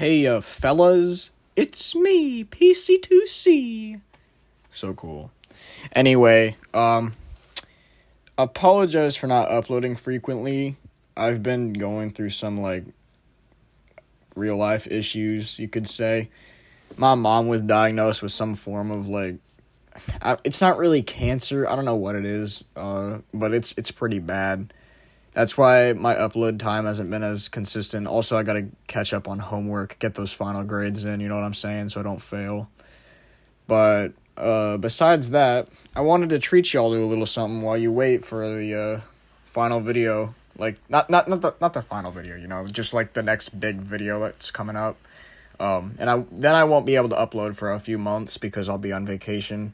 Hey, fellas, it's me, PC2C. So cool. Anyway, apologize for not uploading frequently. I've been going through some, real life issues, you could say. My mom was diagnosed with some form of, it's not really cancer. I don't know what it is, but it's pretty bad. That's why my upload time hasn't been as consistent. Also, I gotta catch up on homework, get those final grades in, you know what I'm saying, so I don't fail. But, besides that, I wanted to treat y'all to a little something while you wait for the, final video. Not the final video, just, the next big video that's coming up. And I won't be able to upload for a few months because I'll be on vacation.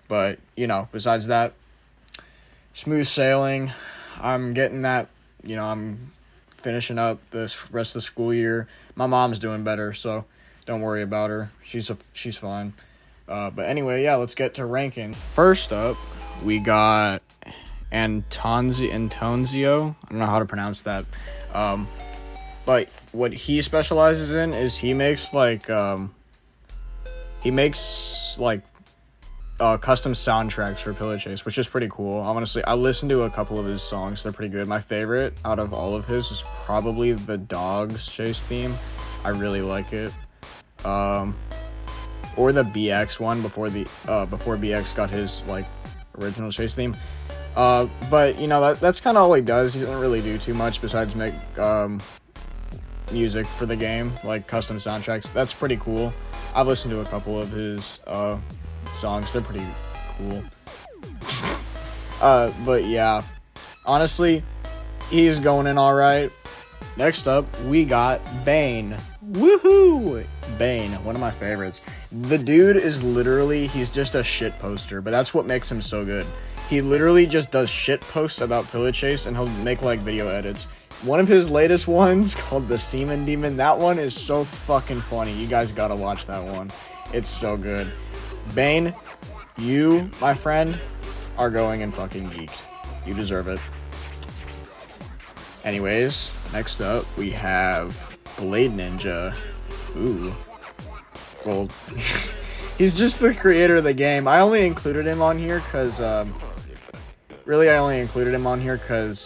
But, besides that, smooth sailing. I'm getting that, I'm finishing up this rest of the school year. My mom's doing better, so don't worry about her. She's fine. But anyway, yeah, let's get to ranking. First up, we got Antonzio. I don't know how to pronounce that. But what he specializes in is he makes custom soundtracks for Pillow Chase, which is pretty cool. I listened to a couple of his songs. They're pretty good. My favorite out of all of his is probably the Dogs Chase theme. I really like it. Or the BX one before BX got his original Chase theme. But that's kind of all he does. He doesn't really do too much besides make music for the game, custom soundtracks. That's pretty cool. I've listened to a couple of his songs. They're pretty cool. But yeah, honestly, he's going in all right. Next up, we got Bane. Woohoo! Bane, one of my favorites. The dude is he's just a shit poster, but that's what makes him so good. He literally just does shit posts about Pillow Chase, and he'll make video edits. One of his latest ones, called the Semen Demon, that one is so fucking funny. You guys gotta watch that one. It's so good. Bane, you, my friend, are going in fucking geeked. You deserve it. Anyways, next up, we have Blade Ninja. Ooh. Well, he's just the creator of the game. I only included him on here because,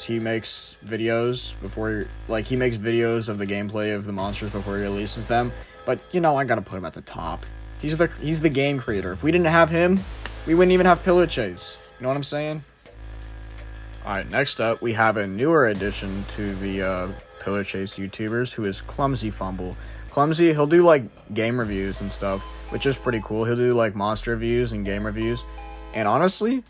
he makes videos he makes videos of the gameplay of the monsters before he releases them. But, I gotta put him at the top. He's the game creator. If we didn't have him, we wouldn't even have Pillow Chase. You know what I'm saying? Alright, next up, we have a newer addition to the Pillow Chase YouTubers, who is ClumsyFumble. Clumsy, he'll do, game reviews and stuff, which is pretty cool. He'll do, monster reviews and game reviews. And honestly,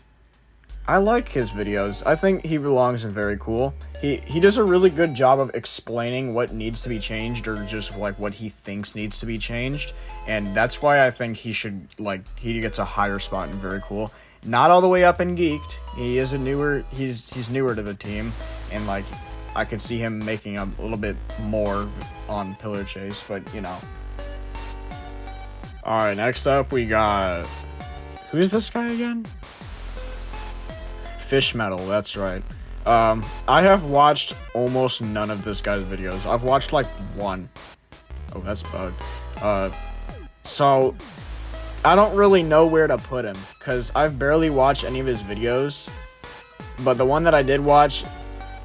I like his videos. I think he belongs in very cool. He does a really good job of explaining what needs to be changed, or just what he thinks needs to be changed. And that's why I think he should he gets a higher spot in very cool. Not all the way up in geeked. He's newer to the team, and I could see him making a little bit more on Pillow Chase, but Alright, next up we got, who's this guy again? Fishmetal, that's right. I have watched almost none of this guy's videos. I've watched one. Oh, that's bugged. So I don't really know where to put him, because I've barely watched any of his videos. But the one that I did watch,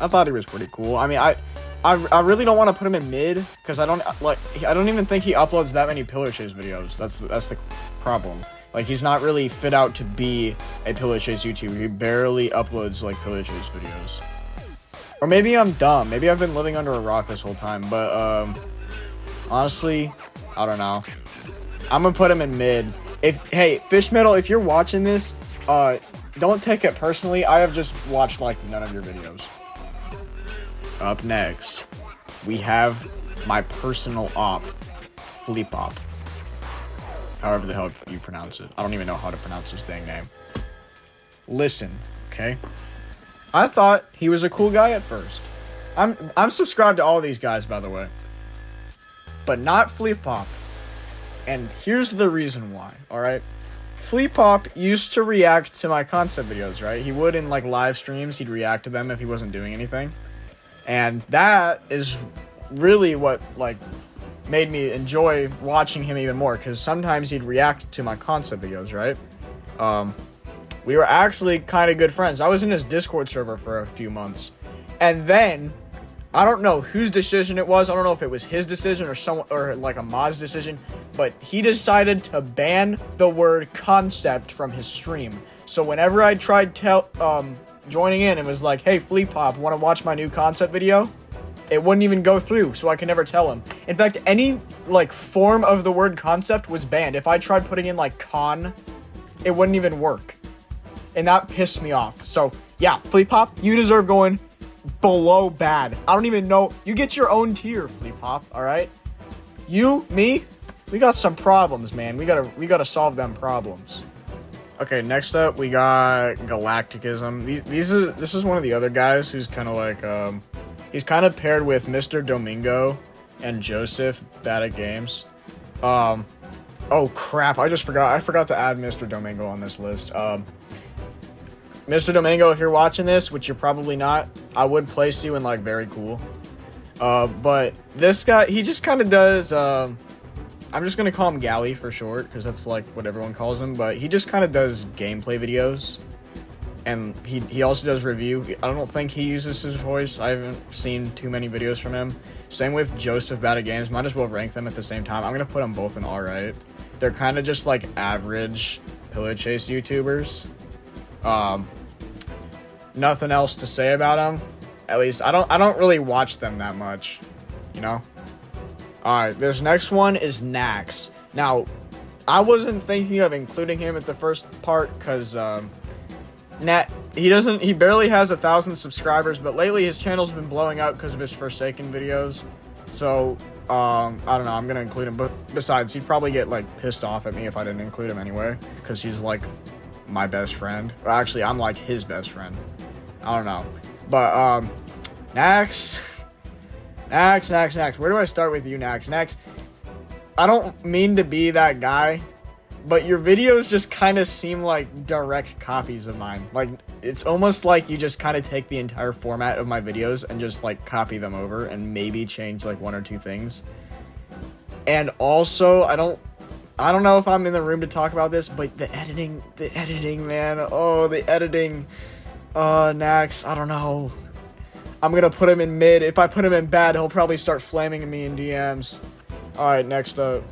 I thought he was pretty cool. I mean, I really don't want to put him in mid, because I don't even think he uploads that many Pillow Chase videos. That's the problem. He's not really fit out to be a Pillow Chase YouTuber. He barely uploads, Pillow Chase videos. Or maybe I'm dumb. Maybe I've been living under a rock this whole time. But, honestly, I don't know. I'm gonna put him in mid. Hey, Fishmetal, if you're watching this, don't take it personally. I have just watched, none of your videos. Up next, we have my personal op, Flipop. However the hell you pronounce it. I don't even know how to pronounce this dang name. Listen, okay? I thought he was a cool guy at first. I'm subscribed to all these guys, by the way. But not Flipop. And here's the reason why, alright? Flipop used to react to my concept videos, right? He would in, live streams, he'd react to them if he wasn't doing anything. And that is really what, made me enjoy watching him even more, because sometimes he'd react to my concept videos, right? We were actually kind of good friends. I was in his Discord server for a few months, and then I don't know whose decision it was. I don't know if it was his decision or someone, or like a mod's decision, but he decided to ban the word concept from his stream. So whenever I tried joining in and was like, hey, Flipop, want to watch my new concept video? It wouldn't even go through, so I could never tell him. In fact, any like form of the word concept was banned. If I tried putting in like con, it wouldn't even work. And that pissed me off. So yeah, Flipop, you deserve going below bad. I don't even know. You get your own tier, Flipop, alright? You, me, we got some problems, man. We gotta solve them problems. Okay, next up we got Galacticism. This is one of the other guys who's kind of like he's kind of paired with Mr. Domingo and JosephBadAtGames. Oh crap, I forgot to add Mr. Domingo on this list. Mr. Domingo, if you're watching this, which you're probably not, I would place you in like very cool. But this guy, he just kind of does I'm just gonna call him Gali for short, because that's like what everyone calls him, but he just kind of does gameplay videos. And he also does review. I don't think he uses his voice. I haven't seen too many videos from him. Same with JosephBadAtGames. Might as well rank them at the same time. I'm going to put them both in alright. They're kind of just like average pillow chase YouTubers. Nothing else to say about them. At least I don't really watch them that much, you know? Alright, this next one is Niixx. Now, I wasn't thinking of including him at the first part because he barely has 1,000 subscribers, but lately his channel's been blowing up because of his Forsaken videos. So I don't know, I'm gonna include him, but besides, he'd probably get like pissed off at me if I didn't include him anyway, because he's like my best friend. Or actually, I'm like his best friend. I don't know. But Niixx. Where do I start with you, Niixx? Niixx, I don't mean to be that guy, but your videos just kind of seem like direct copies of mine. Like, it's almost like you just kind of take the entire format of my videos and just like copy them over and maybe change like one or two things. And also, I don't know if I'm in the room to talk about this, but the editing, man. Oh, the editing. Niixx, I don't know. I'm gonna put him in mid. If I put him in bad, he'll probably start flaming me in DMs. Alright, next up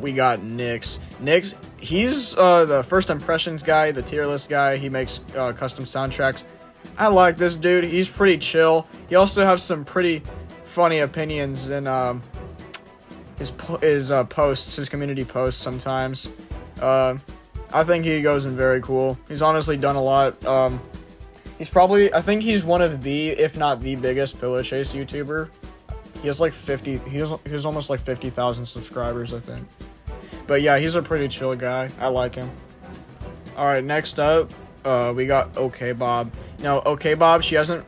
we got Niixx. Niixx, he's the first impressions guy, the tier list guy. He makes custom soundtracks. I like this dude. He's pretty chill. He also has some pretty funny opinions in his posts, his community posts sometimes. I think he goes in very cool. He's honestly done a lot. I think he's one of the, if not the biggest pillow chase YouTuber. He has like he's almost like 50,000 subscribers, I think. But yeah, he's a pretty chill guy. I like him. Alright, next up, we got Okbob. Now, Okbob, she hasn't...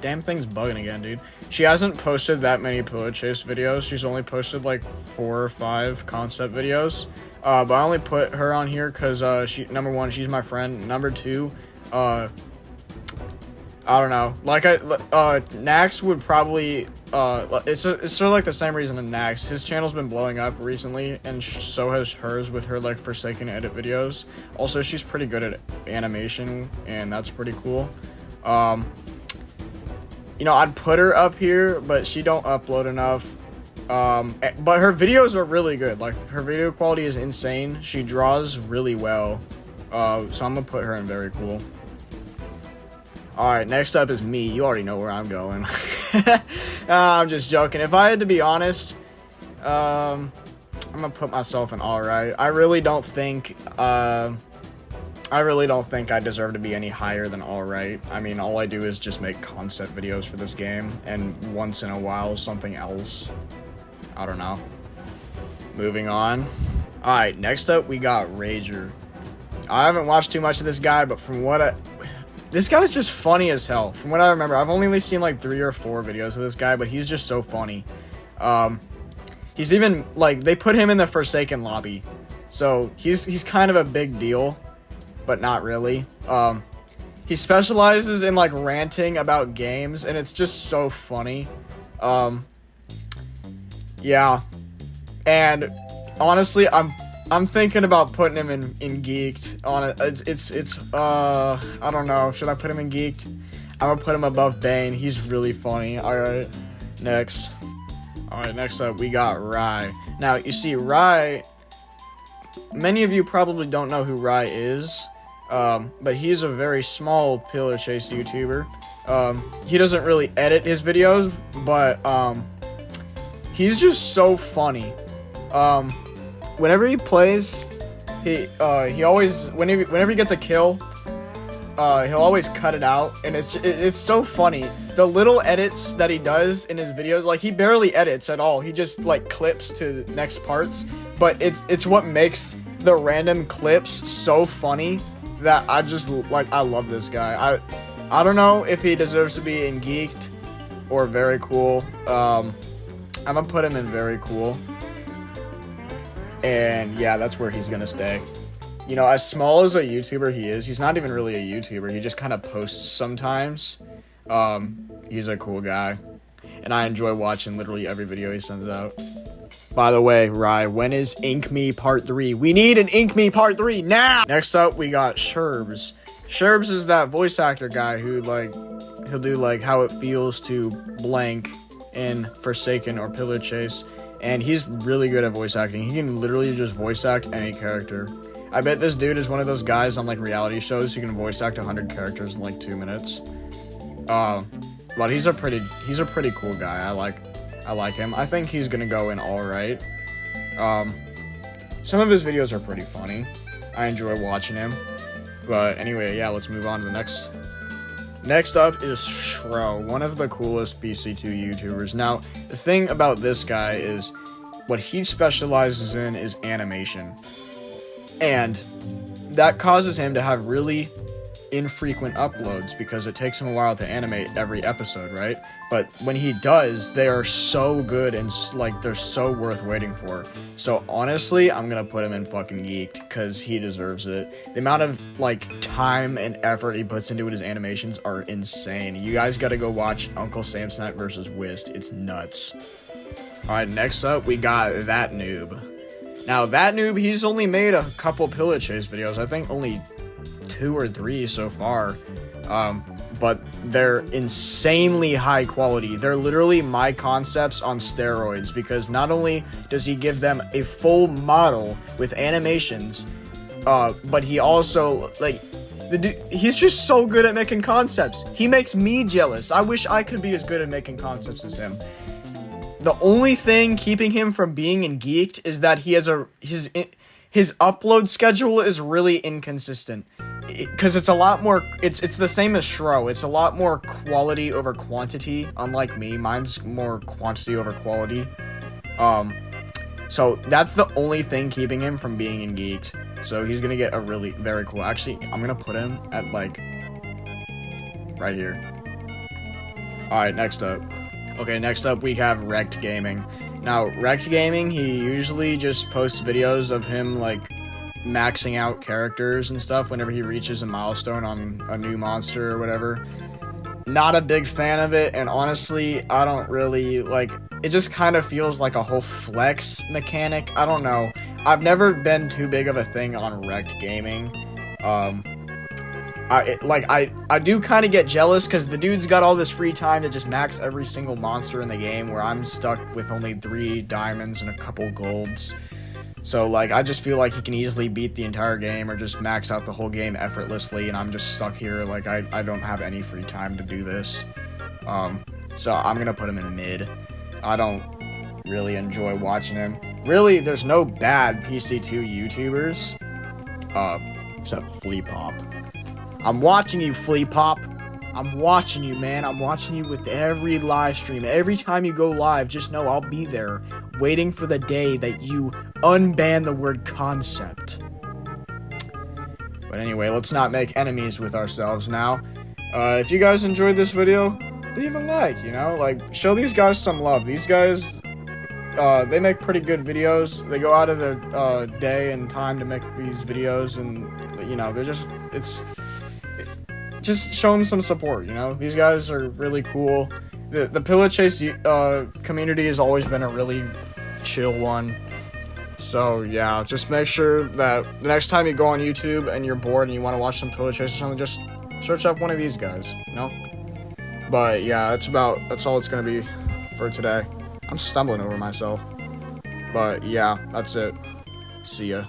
Damn thing's bugging again, dude. She hasn't posted that many pillow chase videos. She's only posted like 4 or 5 concept videos. But I only put her on here because, number one, she's my friend. Number two, I don't know. Like, Niixx would probably, it's sort of like the same reason in Niixx. His channel's been blowing up recently, and so has hers with her, like, Forsaken edit videos. Also, she's pretty good at animation, and that's pretty cool. You know, I'd put her up here, but she don't upload enough. But her videos are really good. Like, her video quality is insane. She draws really well. So I'm gonna put her in very cool. Alright, next up is me. You already know where I'm going. I'm just joking. If I had to be honest, I'm gonna put myself in alright. I really don't think I deserve to be any higher than alright. I mean, all I do is just make concept videos for this game, and once in a while, something else. I don't know. Moving on. Alright, next up, we got Ragerr. I haven't watched too much of this guy, but from what this guy's just funny as hell. From what I remember, I've only seen like 3 or 4 videos of this guy, but he's just so funny. He's even, like, they put him in the Forsaken lobby. So, he's kind of a big deal, but not really. He specializes in, like, ranting about games, and it's just so funny. Yeah. And honestly, I'm thinking about putting him in Geeked. I don't know. Should I put him in Geeked? I'm gonna put him above Bane. He's really funny. Alright, next. Alright, next up, we got Rye. Now, you see, Rye, many of you probably don't know who Rye is, but he's a very small pillar chase YouTuber. He doesn't really edit his videos, but, he's just so funny. Whenever he plays, he always, whenever he gets a kill, he'll always cut it out, and it's so funny. The little edits that he does in his videos, like, he barely edits at all. He just, like, clips to next parts, but it's what makes the random clips so funny that I just, like, I love this guy. I don't know if he deserves to be in Geeked or Very Cool. I'm gonna put him in Very Cool. And, yeah, that's where he's gonna stay. You know, as small as a YouTuber he is, he's not even really a YouTuber. He just kind of posts sometimes. He's a cool guy. And I enjoy watching literally every video he sends out. By the way, Rye, when is Ink Me Part 3? We need an Ink Me Part 3 now! Next up, we got Sherbs. Sherbs is that voice actor guy who, like, he'll do, like, How It Feels to Blank in Forsaken or Pillar Chase. And he's really good at voice acting. He can literally just voice act any character. I bet this dude is one of those guys on, like, reality shows who can voice act 100 characters in, like, 2 minutes. But he's a pretty cool guy. I like him. I think he's gonna go in alright. Some of his videos are pretty funny. I enjoy watching him. But anyway, yeah, let's move on to the next. Next up is Shro, one of the coolest BC2 YouTubers. Now, the thing about this guy is what he specializes in is animation. And that causes him to have really infrequent uploads because it takes him a while to animate every episode, right? But when he does, they are so good and, like, they're so worth waiting for. So honestly, I'm gonna put him in fucking Geeked because he deserves it. The amount of, like, time and effort he puts into his animations are insane. You guys gotta go watch Uncle Samsonite versus Whist. It's nuts. Alright, next up, we got That Noob. Now, That Noob, he's only made a couple Pillar Chase videos. I think only 2 or 3 so far. But they're insanely high quality. They're literally my concepts on steroids, because not only does he give them a full model with animations, but he also, like, the dude, he's just so good at making concepts. He makes me jealous. I wish I could be as good at making concepts as him. The only thing keeping him from being in Geeked is that he has his upload schedule is really inconsistent. Because it's a lot more, it's the same as Shro. It's a lot more quality over quantity, unlike me. Mine's more quantity over quality. So that's the only thing keeping him from being in Geeked. So he's gonna get a really, very cool, actually, I'm gonna put him at, like, right here. Alright, next up. Okay, next up we have Wrecked Gaming. Now, Wrecked Gaming, he usually just posts videos of him, like, maxing out characters and stuff whenever he reaches a milestone on a new monster or whatever. Not a big fan of it, and honestly, I don't really, like, it just kind of feels like a whole flex mechanic. I don't know. I've never been too big of a thing on Wrecked Gaming. I do kind of get jealous because the dude's got all this free time to just max every single monster in the game, where I'm stuck with only 3 diamonds and a couple golds. So, like, I just feel like he can easily beat the entire game or just max out the whole game effortlessly, and I'm just stuck here. Like, I don't have any free time to do this. So I'm gonna put him in mid. I don't really enjoy watching him. Really, there's no bad PC2 YouTubers, except Flipop. I'm watching you, Flipop. I'm watching you, man. I'm watching you with every live stream. Every time you go live, just know I'll be there, waiting for the day that you unban the word concept. But anyway, let's not make enemies with ourselves now. If you guys enjoyed this video, leave a like, you know? Like, show these guys some love. These guys, they make pretty good videos. They go out of their day and time to make these videos, and, you know, they're just, just show them some support, you know? These guys are really cool. The Pillar Chase community has always been a really chill one. So yeah, just make sure that the next time you go on YouTube and you're bored and you want to watch some pillow chase or something, just search up one of these guys, you know? But yeah, that's all it's gonna be for today. I'm stumbling over myself. But yeah, that's it. See ya.